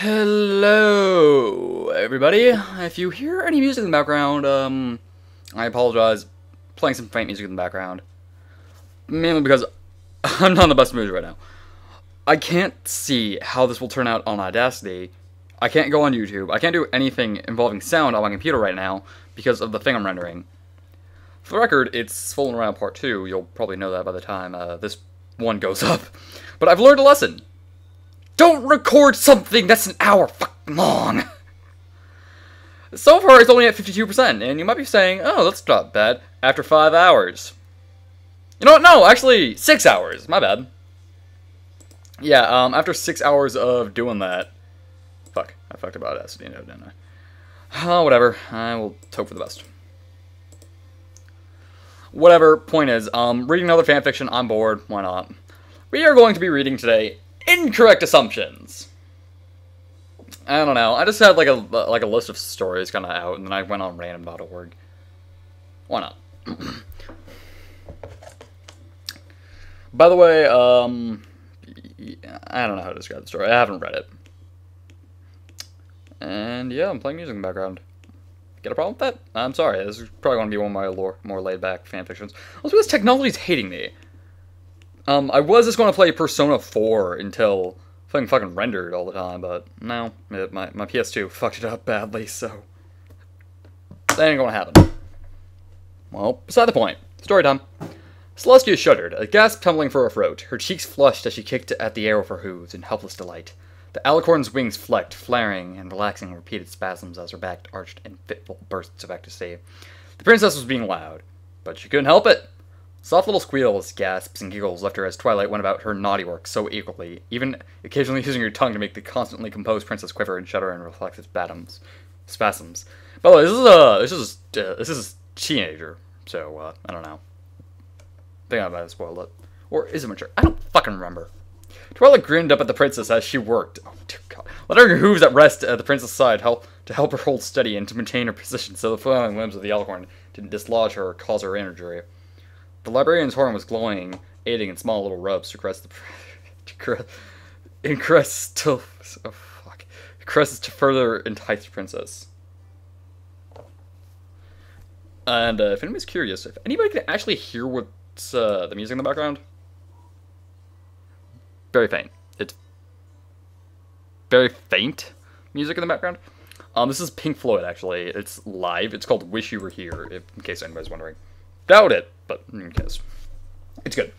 Hello, everybody. If you hear any music in the background, I apologize. Playing some faint music in the background. Mainly because I'm not in the best mood right now. I can't see how this will turn out on Audacity. I can't go on YouTube. I can't do anything involving sound on my computer right now because of the thing I'm rendering. For the record, it's Falling Around Part 2. You'll probably know that by the time this one goes up. But I've learned a lesson. Don't record something that's an hour fucking long! So far, it's only at 52%, and you might be saying, oh, that's not bad, after 5 hours. You know what? No, actually, 6 hours. My bad. Yeah, after 6 hours of doing that... Fuck, I fucked about Audacity, didn't I? Oh, whatever. I will hope for the best. Whatever, point is, reading another fanfiction, I'm bored, why not? We are going to be reading today Incorrect Assumptions. I don't know. I just had like a list of stories kind of out, and then I went on random.org. Why not? By the way, I don't know how to describe the story. I haven't read it. And yeah, I'm playing music in the background. Get a problem with that? I'm sorry. This is probably going to be one of my more laid-back fanfictions. Also, because technology's hating me. I was just going to play Persona 4 until thing fucking rendered all the time, but no, my PS2 fucked it up badly, so that ain't gonna happen. Well, beside the point. Story time. Celestia shuddered, a gasp tumbling for her throat. Her cheeks flushed as she kicked at the air with her hooves in helpless delight. The alicorn's wings flecked, flaring and relaxing in repeated spasms as her back arched in fitful bursts of ecstasy. The princess was being loud, but she couldn't help it. Soft little squeals, gasps, and giggles left her as Twilight went about her naughty work so equally, even occasionally using her tongue to make the constantly composed princess quiver and shudder in reflexive spasms. By the way, this is a teenager, so I don't know. I think I might have spoiled it, or is it mature? I don't fucking remember. Twilight grinned up at the princess as she worked. Oh dear God! Let her hooves at rest at the princess' side to help her hold steady and to maintain her position, so the flailing limbs of the alicorn didn't dislodge her or cause her injury. The librarian's horn was glowing, aiding in small little rubs to caress to further entice the princess. And if anybody's curious, if anybody can actually hear what's the music in the background, very faint. It's very faint music in the background. This is Pink Floyd, actually. It's live. It's called "Wish You Were Here," in case anybody's wondering. Doubt it, but in case. It's good.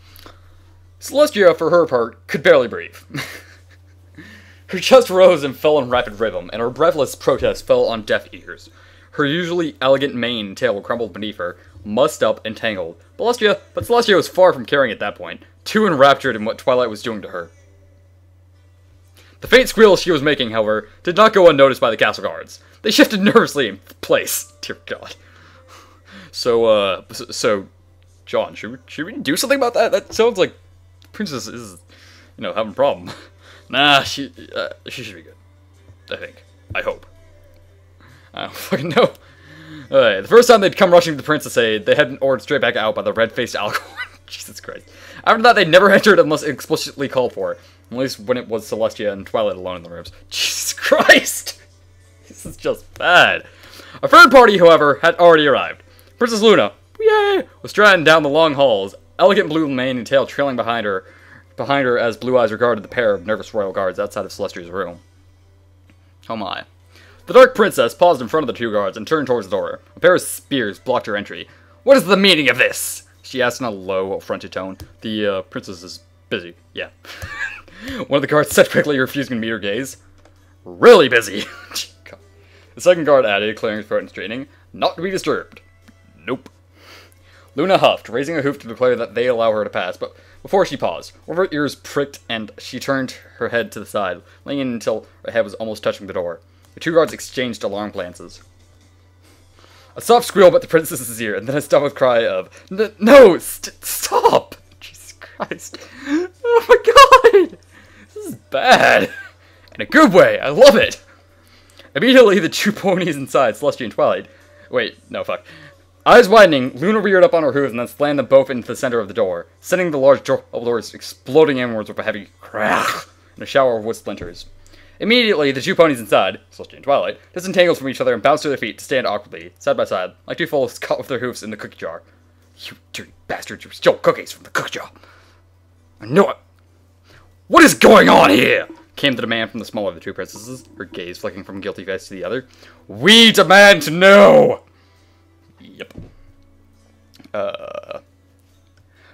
Celestia, for her part, could barely breathe. Her chest rose and fell in rapid rhythm, and her breathless protest fell on deaf ears. Her usually elegant mane and tail crumbled beneath her, mussed up and tangled. But Celestia was far from caring at that point, too enraptured in what Twilight was doing to her. The faint squeal she was making, however, did not go unnoticed by the castle guards. They shifted nervously in place. Dear God. So, John, should we do something about that? That sounds like the princess is, having a problem. Nah, she should be good. I think. I hope. I don't fucking know. Alright, the first time they'd come rushing to the princess' aid, they had been ordered straight back out by the red-faced alicorn. Jesus Christ. After that, they never entered unless explicitly called for. At least when it was Celestia and Twilight alone in the rooms. Jesus Christ! This is just bad. A third party, however, had already arrived. Princess Luna, yay, was striding down the long halls, elegant blue mane and tail trailing behind her as Blue Eyes regarded the pair of nervous royal guards outside of Celestia's room. Oh my. The Dark Princess paused in front of the two guards and turned towards the door. A pair of spears blocked her entry. What is the meaning of this? She asked in a low, affronted tone. The princess is busy, yeah. One of the guards said quickly, refusing to meet her gaze. Really busy. The second guard added, clearing his throat and straightening. Not to be disturbed. Nope. Luna huffed, raising a hoof to declare that they allow her to pass, but before she paused, one of her ears pricked and she turned her head to the side, leaning in until her head was almost touching the door. The two guards exchanged alarm glances. A soft squeal met the princess's ear, and then a stomach cry of, No! Stop! Jesus Christ. Oh my God! This is bad. In a good way. I love it. Immediately, the two ponies inside, Celestia and Twilight. Wait, no, fuck. Eyes widening, Luna reared up on her hooves and then slammed them both into the center of the door, sending the large doors exploding inwards with a heavy crash and a shower of wood splinters. Immediately, the two ponies inside, Celestia and Twilight, disentangled from each other and bounced to their feet to stand awkwardly, side by side, like two foals caught with their hoofs in the cookie jar. You dirty bastards, you stole cookies from the cookie jar. I know it. What is going on here? Came the demand from the smaller of the two princesses, her gaze flicking from guilty face to the other. We demand to know! Yep.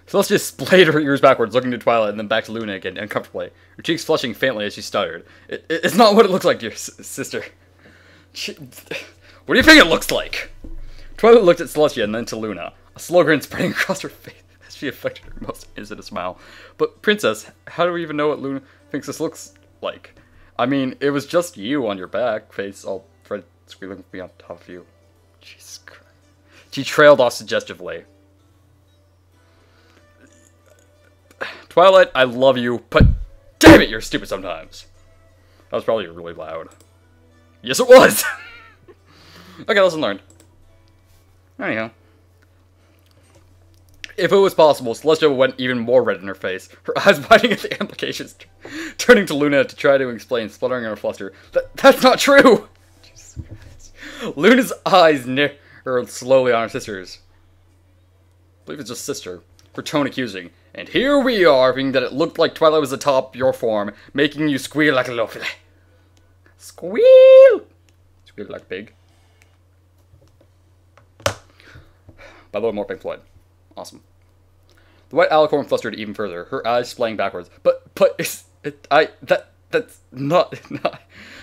Celestia splayed her ears backwards, looking to Twilight and then back to Luna again, uncomfortably, her cheeks flushing faintly as she stuttered. It's not what it looks like, dear sister. What do you think it looks like? Twilight looked at Celestia and then to Luna, a slow grin spreading across her face as she affected her most innocent smile. But, Princess, how do we even know what Luna thinks this looks like? I mean, it was just you on your back, face all Fred squealing with me on top of you. Jesus Christ. She trailed off suggestively. Twilight, I love you, but damn it, you're stupid sometimes. That was probably really loud. Yes, it was! Okay, lesson learned. Anyhow. If it was possible, Celestia went even more red in her face, her eyes widening at the implications, turning to Luna to try to explain, spluttering in her fluster. That's not true! Jesus Christ. Luna's eyes narrowed slowly on her sister's. I believe it's just sister. Her tone accusing. And here we are, being that it looked like Twilight was atop your form, making you squeal like a little filly. Squeal! Squeal like a pig. By the way, more Pink Floyd. Awesome. The white alicorn flustered even further, her eyes splaying backwards. That's not.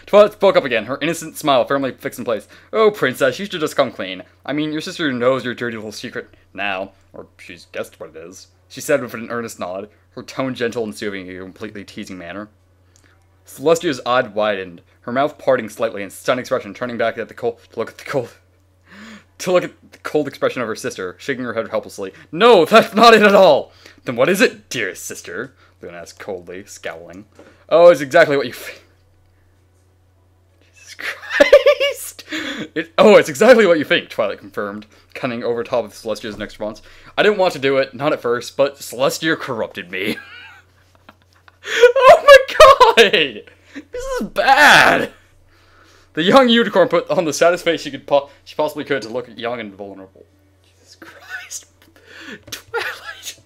Twilight spoke up again, her innocent smile firmly fixed in place. Oh, Princess, you should just come clean. I mean, your sister knows your dirty little secret now, or she's guessed what it is. She said with an earnest nod, her tone gentle and soothing in a completely teasing manner. Celestia's eye widened, her mouth parting slightly in stunned expression, turning back at the cold to look at the cold expression of her sister, shaking her head helplessly. No, that's not it at all! Then what is it, dearest sister? Luna asked coldly, scowling. Oh, it's exactly what you think. Jesus Christ! It's exactly what you think, Twilight confirmed, cunning over top of Celestia's next response. I didn't want to do it, not at first, but Celestia corrupted me. Oh my god! This is bad! The young unicorn put on the saddest face she possibly could to look young and vulnerable. Jesus Christ. Twilight.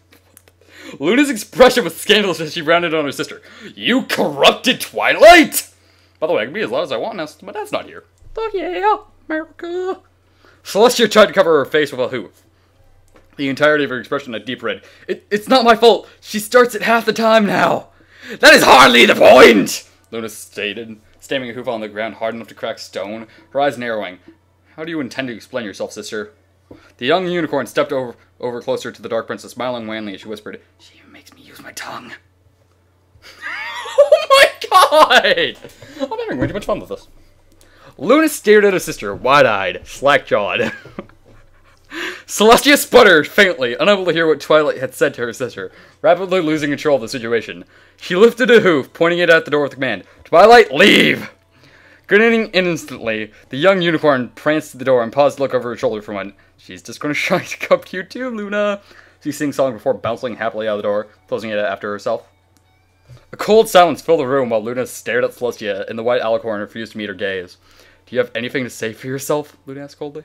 Luna's expression was scandalous as she rounded on her sister. You corrupted Twilight! By the way, I can be as loud as I want now since my dad's not here. Oh yeah, America. Celestia tried to cover her face with a hoof. The entirety of her expression a deep red. It's not my fault. She starts at half the time now. That is hardly the point! Luna stated, stamping a hoof on the ground hard enough to crack stone, her eyes narrowing. How do you intend to explain yourself, sister? The young unicorn stepped over closer to the Dark Princess, smiling wanly as she whispered, She even makes me use my tongue. Oh my god! I'm having way too much fun with this. Luna stared at her sister, wide-eyed, slack-jawed. Celestia sputtered faintly, unable to hear what Twilight had said to her sister, rapidly losing control of the situation. She lifted a hoof, pointing it at the door with a command. Twilight, leave! Grinning instantly, the young unicorn pranced to the door and paused to look over her shoulder for a moment. She's just gonna try to come to you too, Luna. She sing-songed before bouncing happily out of the door, closing it after herself. A cold silence filled the room while Luna stared at Celestia, and the white alicorn refused to meet her gaze. Do you have anything to say for yourself? Luna asked coldly.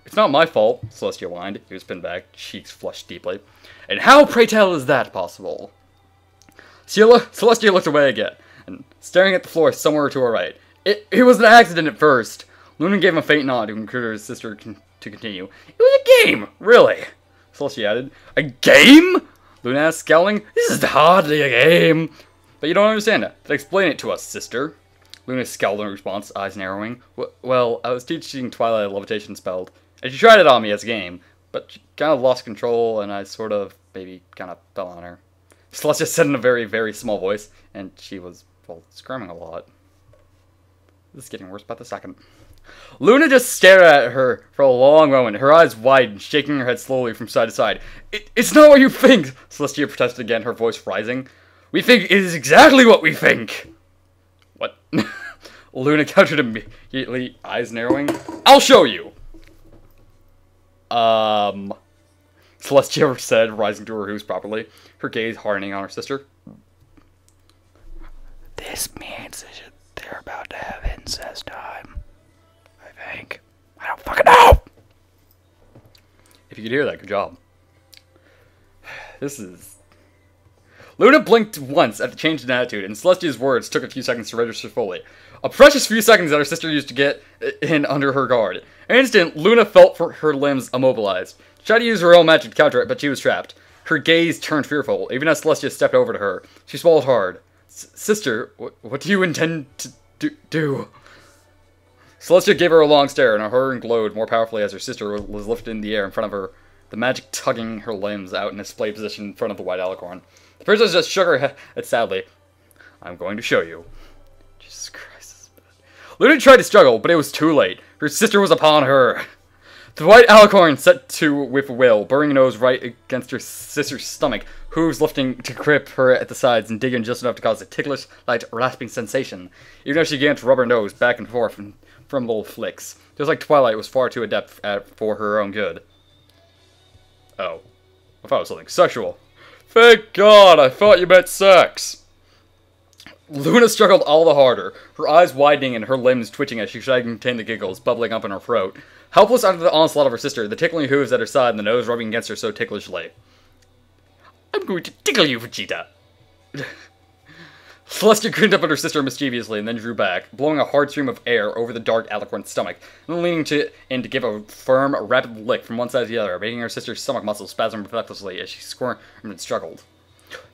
It's not my fault, Celestia whined. He was pinned back, cheeks flushed deeply. And how, pray tell, is that possible? Celestia looked away again, and staring at the floor somewhere to her right. It was an accident at first. Luna gave him a faint nod to encourage his sister to continue. It was a game, really, Celestia added. A game? Luna asked, scowling. This is hardly a game. But you don't understand it. Then explain it to us, sister. Luna scowled in response, eyes narrowing. Well, I was teaching Twilight a levitation spell, and she tried it on me as a game, but she kind of lost control, and I sort of, maybe, kind of fell on her. Celestia said in a very, very small voice, and she was, well, screaming a lot. This is getting worse by the second. Luna just stared at her for a long moment, her eyes wide, shaking her head slowly from side to side. It's not what you think, Celestia protested again, her voice rising. We think it is exactly what we think. What? Luna countered immediately, eyes narrowing. I'll show you. Celestia said, rising to her hoofs properly, her gaze hardening on her sister. This means that they're about to have incest time. I think. I don't fucking know! If you could hear that, good job. This is... Luna blinked once at the change in attitude, and Celestia's words took a few seconds to register fully. A precious few seconds that her sister used to get in under her guard. In an instant, Luna felt for her limbs immobilized. She tried to use her own magic to counter it, but she was trapped. Her gaze turned fearful, even as Celestia stepped over to her. She swallowed hard. Sister, what do you intend to do? Celestia gave her a long stare, and her horror glowed more powerfully as her sister was lifted in the air in front of her, the magic tugging her limbs out in a display position in front of the white alicorn. The princess just shook her head sadly. I'm going to show you. Jesus Christ. Luna tried to struggle, but it was too late. Her sister was upon her. The white alicorn set to with a will, burrowing her nose right against her sister's stomach, hooves lifting to grip her at the sides and dig in just enough to cause a ticklish, light, rasping sensation, even as she began to rub her nose back and forth from little flicks. Just like Twilight was far too adept at for her own good. Oh. I thought it was something sexual. Thank God, I thought you meant sex. Luna struggled all the harder, her eyes widening and her limbs twitching as she tried to contain the giggles bubbling up in her throat. Helpless under the onslaught of her sister, the tickling hooves at her side and the nose rubbing against her so ticklishly. I'm going to tickle you, Vegeta. Celestia grinned up at her sister mischievously and then drew back, blowing a hard stream of air over the dark alicorn's stomach, and then leaning in to give a firm, rapid lick from one side to the other, making her sister's stomach muscles spasm breathlessly as she squirmed and struggled.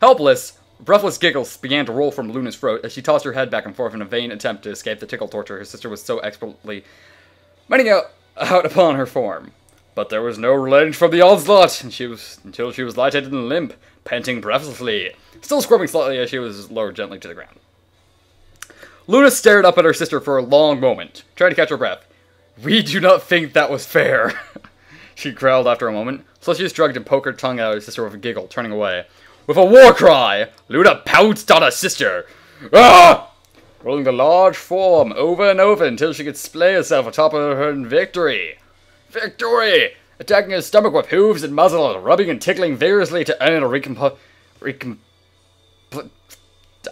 Helpless, breathless giggles began to roll from Luna's throat as she tossed her head back and forth in a vain attempt to escape the tickle torture her sister was so expertly meting out upon her form. But there was no relenting from the onslaught, until she was lightheaded and limp, panting breathlessly, still squirming slightly as she was lowered gently to the ground. Luna stared up at her sister for a long moment, trying to catch her breath. We do not think that was fair, she growled after a moment. Celestia shrugged and poked her tongue at her sister with a giggle, turning away. With a war cry, Luna pounced on her sister. Ah! Rolling the large form over and over until she could splay herself atop of her in victory. Victory! Attacking his stomach with hooves and muzzle, rubbing and tickling vigorously to earn a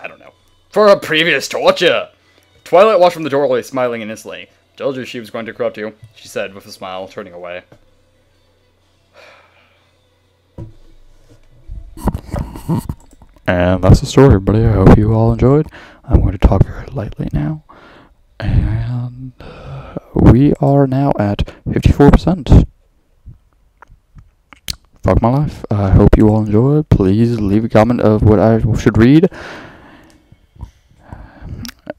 I don't know. For her previous torture! Twilight watched from the doorway, smiling innocently. Told you she was going to corrupt you, she said with a smile, turning away. And that's the story, everybody. I hope you all enjoyed. I'm going to talk very lightly now. And we are now at 54%. Fuck my life. I hope you all enjoyed. Please leave a comment of what I should read.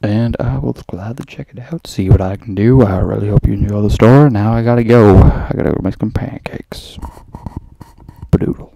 And I will gladly check it out, see what I can do. I really hope you enjoy the story. Now I gotta go. I gotta go make some pancakes. Badoodle.